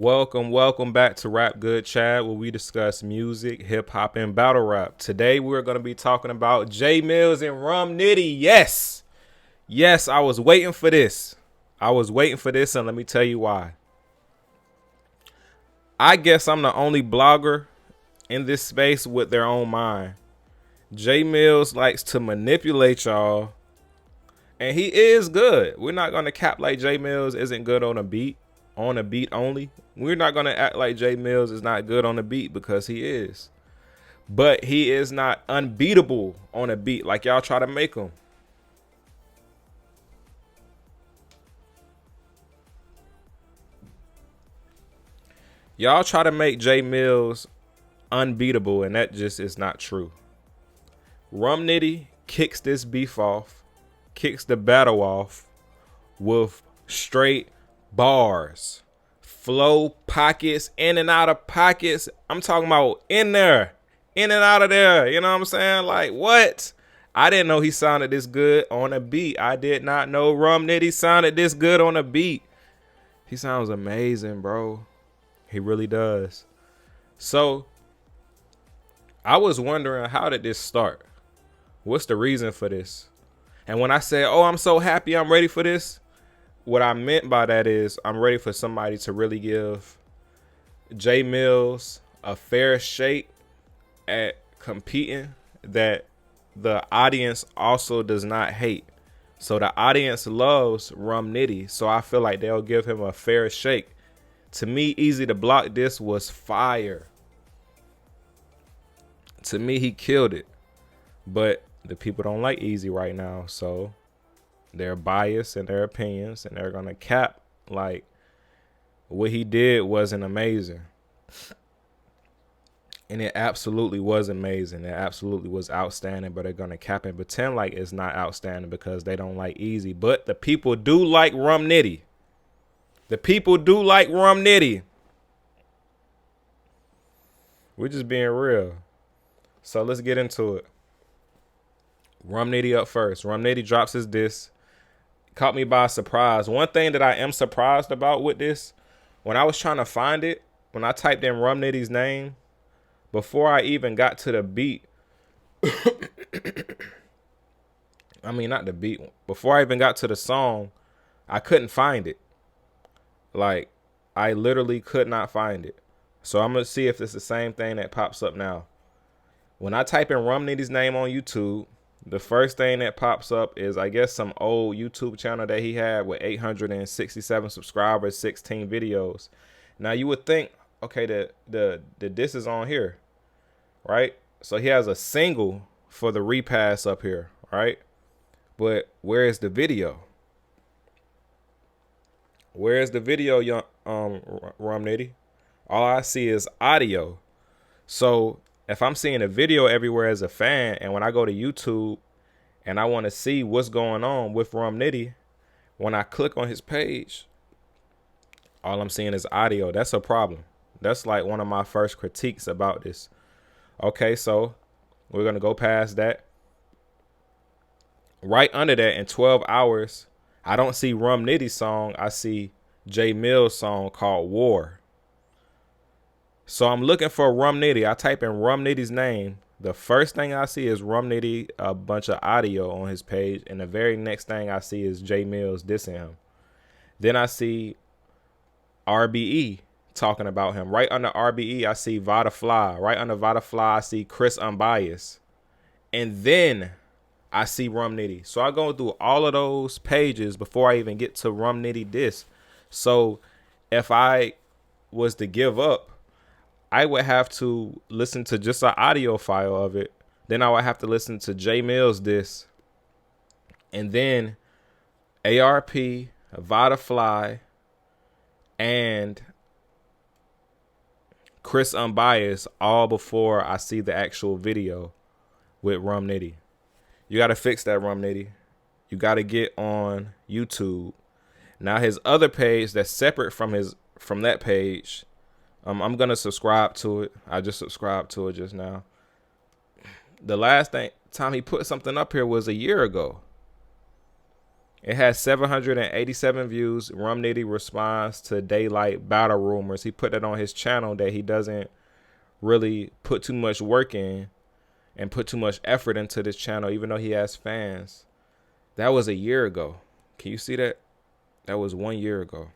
Welcome back to Rap Good Chat, where we discuss music, hip hop, and battle rap. Today we're going to be talking about Jae Millz and Rum Nitty. Yes, I was waiting for this. And let me tell you why. I guess I'm the only blogger in this space with their own mind. Jae Millz likes to manipulate y'all, and he is good. We're not going to cap like Jae Millz isn't good on a beat only. We're not going to act like Jae Millz is not good on the beat, because he is. But he is not unbeatable on a beat like y'all try to make him. Y'all try to make Jae Millz unbeatable, and that just is not true. Rum Nitty kicks this beef off, kicks the battle off with straight bars. Flow pockets, in and out of pockets. I'm talking about in there, in and out of there. You know what I'm saying? Like, what? I didn't know he sounded this good on a beat. I did not know Rum Nitty sounded this good on a beat. He sounds amazing, bro. He really does. So, I was wondering, how did this start? What's the reason for this? And when I said, oh, I'm so happy, I'm ready for this, what I meant by that is I'm ready for somebody to really give Jae Millz a fair shake at competing that the audience also does not hate. So the audience loves Rum Nitty, so I feel like they'll give him a fair shake. To me, Easy to Block this was fire. To me, he killed it. But the people don't like Easy right now, so they're biased in their opinions, and they're gonna cap like what he did wasn't amazing. And it absolutely was amazing. It absolutely was outstanding, but they're gonna cap and pretend like it's not outstanding because they don't like Easy. But the people do like Rum Nitty. The people do like Rum Nitty. We're just being real. So let's get into it. Rum Nitty up first. Rum Nitty drops his diss. Caught me by surprise. One thing that I am surprised about with this, when I was trying to find it, when I typed in Rum Nitty's name, before I even got to the beat, I mean, not the beat, before I even got to the song, I couldn't find it. Like, I literally could not find it. So I'm going to see if it's the same thing that pops up now. When I type in Rum Nitty's name on YouTube, the first thing that pops up is, I guess, some old YouTube channel that he had with 867 subscribers, 16 videos. Now, you would think, okay, the diss is on here, right? So he has a single for the repass up here, right? But where is the video? Where is the video, young Rum Nitty? All I see is audio. So if I'm seeing a video everywhere as a fan, and when I go to YouTube and I want to see what's going on with Rum Nitty, when I click on his page, all I'm seeing is audio. That's a problem. That's like one of my first critiques about this. Okay, so we're going to go past that. Right under that, in 12 hours, I don't see Rum Nitty's song. I see Jae Millz' song called War. So I'm looking for Rum Nitty. I type in Rum Nitty's name. The first thing I see is Rum Nitty, a bunch of audio on his page. And the very next thing I see is Jae Millz dissing him. Then I see RBE talking about him. Right under RBE, I see Vada Fly. Right under Vada Fly, I see Chris Unbiased. And then I see Rum Nitty. So I go through all of those pages before I even get to Rum Nitty diss. So if I was to give up, I would have to listen to just an audio file of it. Then I would have to listen to Jae Millz diss. And then ARP, Vada Fly, and Chris Unbiased, all before I see the actual video with Rum Nitty. You got to fix that, Rum Nitty. You got to get on YouTube. Now his other page that's separate from that page, I'm going to subscribe to it. I just subscribed to it just now. The last time he put something up here was a year ago. It has 787 views. Rum Nitty responds to Daylight battle rumors. He put that on his channel that he doesn't really put too much work in and put too much effort into this channel, even though he has fans. That was a year ago. Can you see that? That was 1 year ago.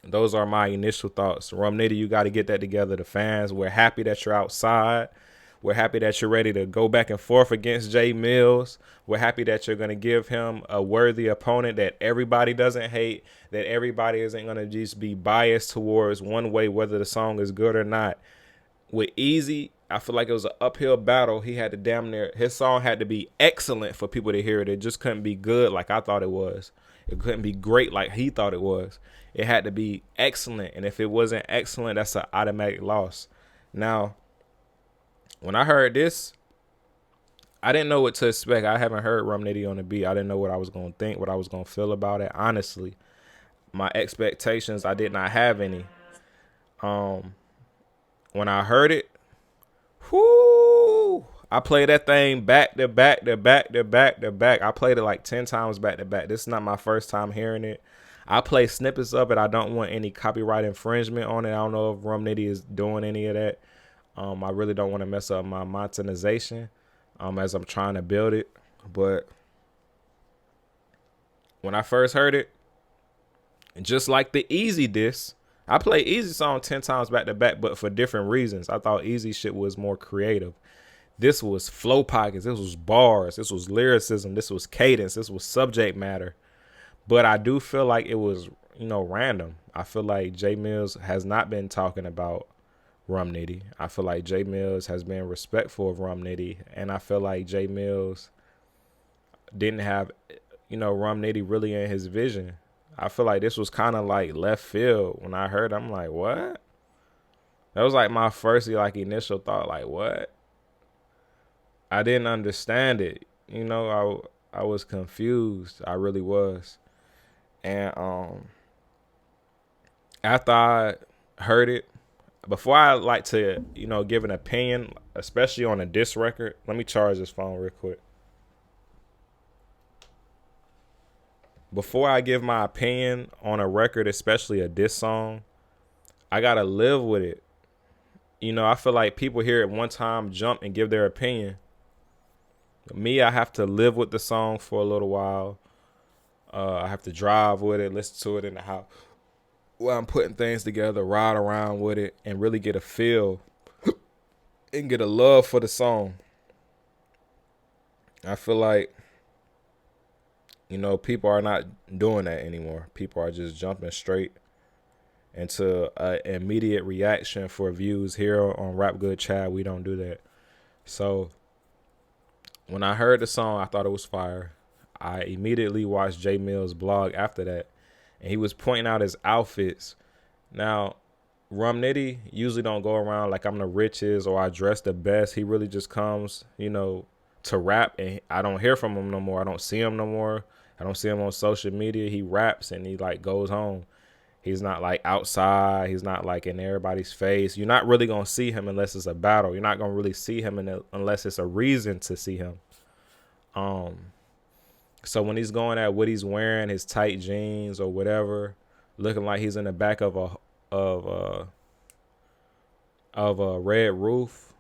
Those are my initial thoughts. Rum Nitty, you got to get that together. The fans, we're happy that you're outside. We're happy that you're ready to go back and forth against Jae Millz. We're happy that you're going to give him a worthy opponent that everybody doesn't hate, that everybody isn't going to just be biased towards one way, whether the song is good or not. With Easy, I feel like it was an uphill battle. He had to damn near, his song had to be excellent for people to hear it. It just couldn't be good like I thought it was. It couldn't be great like he thought it was. It had to be excellent. And if it wasn't excellent, that's an automatic loss. Now, when I heard this, I didn't know what to expect. I haven't heard Rum Nitty on the beat. I didn't know what I was going to think, what I was going to feel about it. Honestly, my expectations, I did not have any. When I heard it, whoo, I played that thing back to back to back to back to back. I played it like 10 times back to back. This is not my first time hearing it. I play snippets of it. I don't want any copyright infringement on it. I don't know if Rum Nitty is doing any of that. I really don't want to mess up my monetization as I'm trying to build it. But when I first heard it, just like the Easy diss, I play Easy song 10 times back to back, but for different reasons. I thought Easy shit was more creative. This was flow pockets. This was bars. This was lyricism. This was cadence. This was subject matter. But I do feel like it was, random. I feel like Jae Millz has not been talking about Rum Nitty. I feel like Jae Millz has been respectful of Rum Nitty. And I feel like Jae Millz didn't have, Rum Nitty really in his vision. I feel like this was kind of like left field. When I heard it, I'm like, what? That was like my first initial thought, like, what? I didn't understand it. I was confused. I really was. And after I heard it, before I like to, give an opinion, especially on a diss record, let me charge this phone real quick. Before I give my opinion on a record, especially a diss song, I got to live with it. I feel like people hear it one time, jump and give their opinion. Me, I have to live with the song for a little while. I have to drive with it, listen to it in the house while I'm putting things together, ride around with it, and really get a feel and get a love for the song. I feel like, people are not doing that anymore. People are just jumping straight into an immediate reaction for views. Here on Rap Good Chad, we don't do that. So when I heard the song, I thought it was fire. I immediately watched Jae Millz' blog after that, and he was pointing out his outfits. Now, Rum Nitty usually don't go around like I'm the richest or I dress the best. He really just comes, to rap, and I don't hear from him no more. I don't see him no more. I don't see him on social media. He raps and he goes home. He's not outside. He's not in everybody's face. You're not really going to see him unless it's a battle. You're not going to really see him unless it's a reason to see him. So when he's going at what he's wearing, his tight jeans or whatever, looking like he's in the back of a red roof,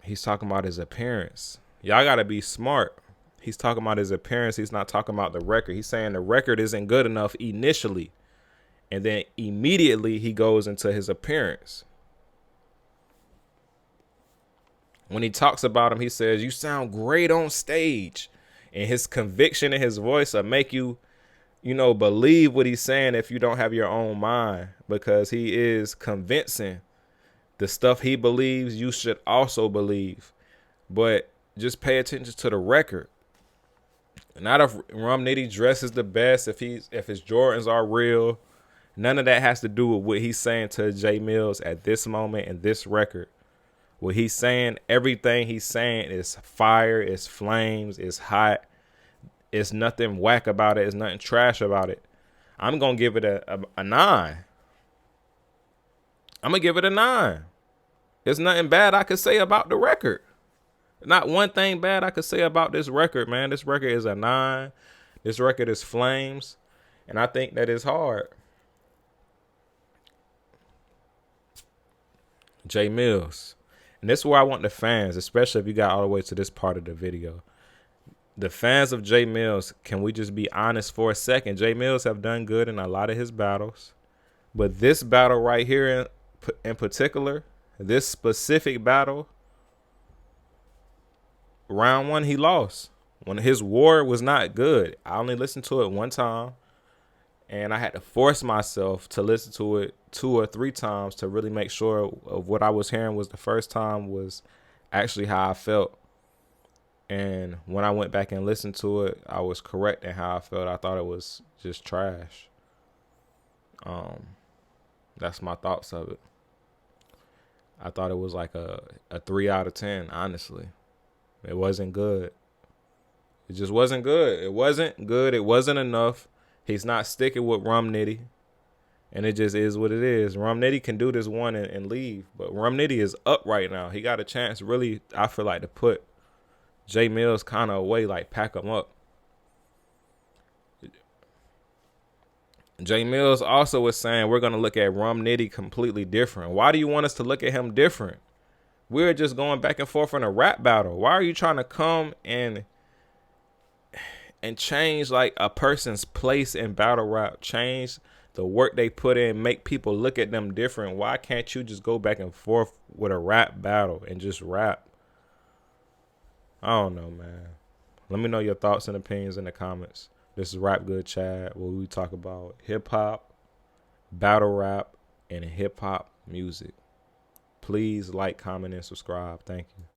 he's talking about his appearance. Y'all got to be smart. He's talking about his appearance. He's not talking about the record. He's saying the record isn't good enough initially. And then immediately he goes into his appearance. When he talks about him, he says, "You sound great on stage." And his conviction in his voice will make you, believe what he's saying if you don't have your own mind, because he is convincing. The stuff he believes, you should also believe. But just pay attention to the record. Not if Rum Nitty dresses the best, if his Jordans are real. None of that has to do with what he's saying to Jae Millz at this moment in this record. What he's saying, everything he's saying is fire, it's flames, it's hot. It's nothing whack about it. It's nothing trash about it. I'm going to give it a 9. I'm going to give it a 9. There's nothing bad I could say about the record. Not one thing bad I could say about this record, man. This record is a 9. This record is flames. And I think that is hard. Jae Millz. And this is where I want the fans, especially if you got all the way to this part of the video. The fans of Jae Millz, can we just be honest for a second? Jae Millz have done good in a lot of his battles. But this battle right here in particular, this specific battle, round 1, he lost. When his war was not good. I only listened to it one time. And I had to force myself to listen to it 2 or 3 times to really make sure of what I was hearing was the first time was actually how I felt. And when I went back and listened to it, I was correct in how I felt. I thought it was just trash. That's my thoughts of it. I thought it was like a 3 out of 10, honestly. It wasn't good. It just wasn't good. It wasn't good. It wasn't enough. He's not sticking with Rum Nitty. And it just is what it is. Rum Nitty can do this one and leave. But Rum Nitty is up right now. He got a chance, really, I feel like, to put Jae Millz kind of away, like pack him up. Jae Millz also was saying we're going to look at Rum Nitty completely different. Why do you want us to look at him different? We're just going back and forth in a rap battle. Why are you trying to come and change like a person's place in battle rap, change the work they put in, make people look at them different? Why can't you just go back and forth with a rap battle and just rap? I don't know, man. Let me know your thoughts and opinions in the comments. This is Rap Good Chad, where we talk about hip-hop, battle rap, and hip-hop music. Please like, comment, and subscribe. Thank you.